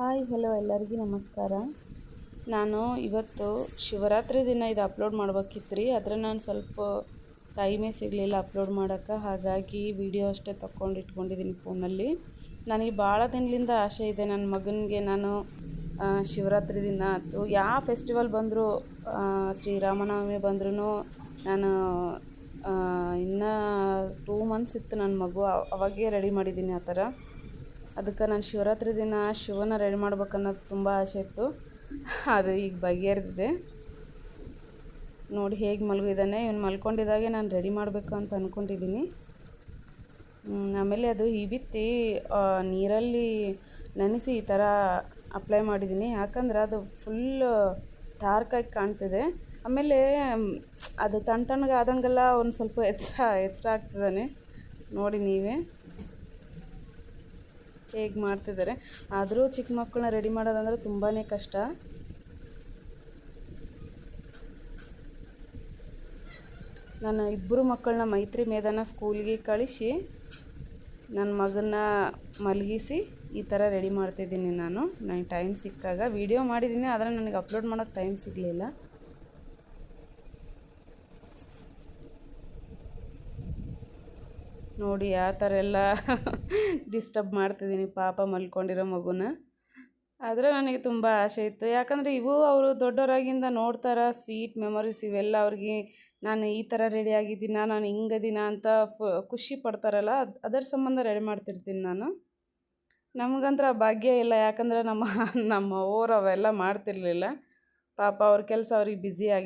Hi hello ಎಲ್ಲರಿಗೂ ನಮಸ್ಕಾರ. ನಾನು ಇವತ್ತು ಶಿವರಾತ್ರಿ ದಿನ ಇದು ಅಪ್ಲೋಡ್ ಮಾಡ್ಬೇಕಿತ್ತು ರೀ, ಆದರೆ ನಾನು ಸ್ವಲ್ಪ ಟೈಮೇ ಸಿಗಲಿಲ್ಲ ಅಪ್ಲೋಡ್ ಮಾಡೋಕ್ಕೆ. ಹಾಗಾಗಿ ವಿಡಿಯೋ ಅಷ್ಟೇ ತಗೊಂಡು ಇಟ್ಕೊಂಡಿದ್ದೀನಿ ಫೋನಲ್ಲಿ. ನನಗೆ ಭಾಳ ದಿನದಿಂದ ಆಸೆ ಇದೆ, ನನ್ನ ಮಗನಿಗೆ ನಾನು ಶಿವರಾತ್ರಿ ದಿನ ಆಯ್ತು ಯಾವ ಫೆಸ್ಟಿವಲ್ ಬಂದರೂ, ಶ್ರೀರಾಮನವಮಿ ಬಂದ್ರೂ ನಾನು ಇನ್ನೂ 2 ಮಂತ್ಸ್ ಇತ್ತು ನನ್ನ ಮಗು, ಅವಾಗೇ ರೆಡಿ ಮಾಡಿದ್ದೀನಿ ಆ ಥರ. ಅದಕ್ಕೆ ನಾನು ಶಿವರಾತ್ರಿ ದಿನ ಶಿವನ ರೆಡಿ ಮಾಡ್ಬೇಕನ್ನೋದು ತುಂಬ ಆಸೆ ಇತ್ತು. ಅದು ಈಗ ಬಗೆಹರಿದಿದೆ. ನೋಡಿ ಹೇಗೆ ಮಲಗಿದ್ದಾನೆ. ಇವನು ಮಲ್ಕೊಂಡಿದ್ದಾಗೆ ನಾನು ರೆಡಿ ಮಾಡಬೇಕು ಅಂತ ಅಂದ್ಕೊಂಡಿದ್ದೀನಿ. ಆಮೇಲೆ ಅದು ಬಿತ್ತಿ ನೀರಲ್ಲಿ ನೆನೆಸಿ ಈ ಥರ ಅಪ್ಲೈ ಮಾಡಿದ್ದೀನಿ, ಯಾಕಂದ್ರೆ ಅದು ಫುಲ್ ಡಾರ್ಕಾಗಿ ಕಾಣ್ತಿದೆ. ಆಮೇಲೆ ಅದು ತಣ್ಣಗೆ ಆದಂಗೆಲ್ಲ ಒಂದು ಸ್ವಲ್ಪ ಎಚ್ಚರ ಆಗ್ತಿದ್ದಾನೆ. ನೋಡಿ ನೀವೇ ಹೇಗೆ ಮಾಡ್ತಿದ್ದಾರೆ. ಆದರೂ ಚಿಕ್ಕ ಮಕ್ಕಳನ್ನ ರೆಡಿ ಮಾಡೋದಂದ್ರೆ ತುಂಬಾ ಕಷ್ಟ. ನಾನು 2 ಮಕ್ಕಳನ್ನ ಮೈತ್ರಿ ಮೇಧನ ಸ್ಕೂಲ್ಗೆ ಕಳಿಸಿ ನನ್ನ ಮಗನ್ನ ಮಲಗಿಸಿ ಈ ಥರ ರೆಡಿ ಮಾಡ್ತಿದ್ದೀನಿ. ನನಗೆ ಟೈಮ್ ಸಿಕ್ಕಾಗ ವಿಡಿಯೋ ಮಾಡಿದ್ದೀನಿ, ಆದರೆ ನನಗೆ ಅಪ್ಲೋಡ್ ಮಾಡೋಕ್ಕೆ ಟೈಮ್ ಸಿಗಲಿಲ್ಲ. ನೋಡಿ ಯಾವ ಥರ ಎಲ್ಲ ಡಿಸ್ಟರ್ಬ್ ಮಾಡ್ತಿದ್ದೀನಿ ಪಾಪ ಮಲ್ಕೊಂಡಿರೋ ಮಗುನ. ಆದರೆ ನನಗೆ ತುಂಬ ಆಸೆ ಇತ್ತು, ಯಾಕಂದರೆ ಇವು ಅವರು ದೊಡ್ಡವರಾಗಿಂದ ನೋಡ್ತಾರೆ ಸ್ವೀಟ್ ಮೆಮೊರೀಸ್ ಇವೆಲ್ಲ. ಅವ್ರಿಗೆ ನಾನು ಈ ಥರ ರೆಡಿ ಆಗಿದ್ದೀನ, ನಾನು ಹಿಂಗದಿನ ಅಂತ ಖುಷಿ ಪಡ್ತಾರಲ್ಲ, ಅದರ ಸಂಬಂಧ ರೆಡಿ ಮಾಡ್ತಿರ್ತೀನಿ ನಾನು. ನಮಗಂತ್ರ ಆ ಭಾಗ್ಯ ಇಲ್ಲ, ಯಾಕಂದರೆ ನಮ್ಮ ಅವ್ರು ಅವೆಲ್ಲ ಮಾಡ್ತಿರ್ಲಿಲ್ಲ. ಪಾಪ ಅವ್ರ ಕೆಲಸ ಅವ್ರಿಗೆ ಬ್ಯುಸಿ ಆಗಿ